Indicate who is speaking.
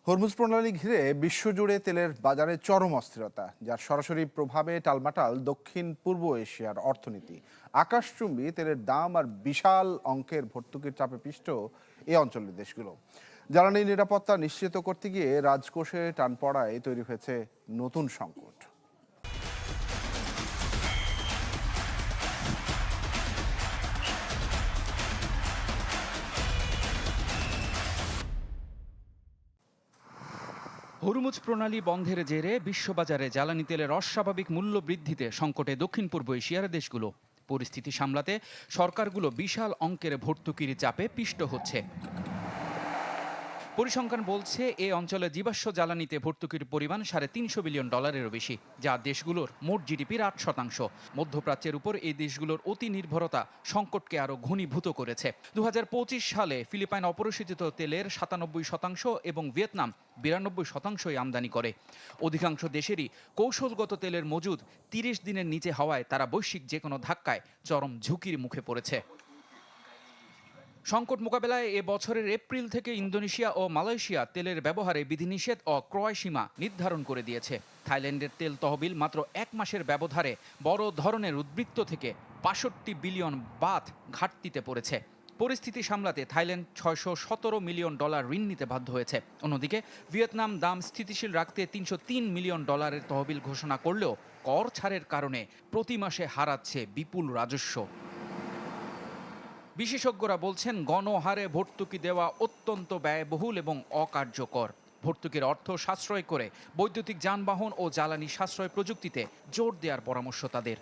Speaker 1: Hormuz প্রণালী ঘিরে বিশ্বজুড়ে তেলের বাজারে চরম অস্থিরতা, যার সরাসরি প্রভাবে টালমাটাল দক্ষিণ পূর্ব এশিয়ার অর্থনীতি। আকাশচুম্বী তেলের দাম আর বিশাল অঙ্কের ভর্তুকির চাপে পিষ্ট এই অঞ্চলের দেশগুলো। জ্বালানি নিরাপত্তা নিশ্চিত করতে গিয়ে রাজকোষে টান পড়ায় তৈরি হয়েছে নতুন সংকট।
Speaker 2: হরমুজ প্রণালী বন্ধের জেরে বিশ্ববাজারে জ্বালানি তেলের অস্বাভাবিক মূল্য বৃদ্ধিতে সংকটে দক্ষিণ পূর্ব এশিয়ার দেশগুলো। পরিস্থিতি সামলাতে সরকারগুলো বিশাল অঙ্কের ভর্তুকির চাপে পিষ্ট হচ্ছে। পরিসংখ্যান বলছে এ অঞ্চলে জীবাশ্ম জ্বালানিতে ভর্তুকির পরিমাণ $350 বিলিয়নেরও বেশি, যা দেশগুলোর মোট জিডিপির 8%। মধ্যপ্রাচ্যের উপর এই দেশগুলোর অতি নির্ভরতা সংকটকে আরও ঘনীভূত করেছে। 2025 সালে ফিলিপাইন অপরিশোধিত তেলের 97% এবং ভিয়েতনাম 92% আমদানি করে। অধিকাংশ দেশেরই কৌশলগত তেলের মজুদ 30 দিনের নিচে হওয়ায় তারা বৈশ্বিক যে কোনো ধাক্কায় চরম ঝুঁকির মুখে পড়েছে। সংকট মোকাবেলায় এ বছরের এপ্রিল থেকে ইন্দোনেশিয়া ও মালয়েশিয়া তেলের ব্যবহারে বিধিনিষেধ ও ক্রয় সীমা নির্ধারণ করে দিয়েছে। থাইল্যান্ডের তেল তহবিল মাত্র 1 মাসের ব্যবধানে বড় ধরনের উদ্বৃত্ত থেকে 65 বিলিয়ন বাথ ঘাটতিতে পড়েছে। পরিস্থিতি সামলাতে থাইল্যান্ড $617 মিলিয়ন ঋণ নিতে বাধ্য হয়েছে। অন্যদিকে ভিয়েতনাম দাম স্থিতিশীল রাখতে $303 মিলিয়ন তহবিল ঘোষণা করলেও কর ছাড়ের কারণে প্রতি মাসে হারাচ্ছে বিপুল রাজস্ব। বিশেষজ্ঞরা বলছেন, গণহারে ভর্তুকি দেওয়া অত্যন্ত ব্যয়বহুল এবং অকার্যকর। ভর্তুকির অর্থ সাশ্রয় করে বৈদ্যুতিক যানবাহন ও জ্বালানি সাশ্রয় প্রযুক্তিতে জোর দেওয়ার পরামর্শ তাদের।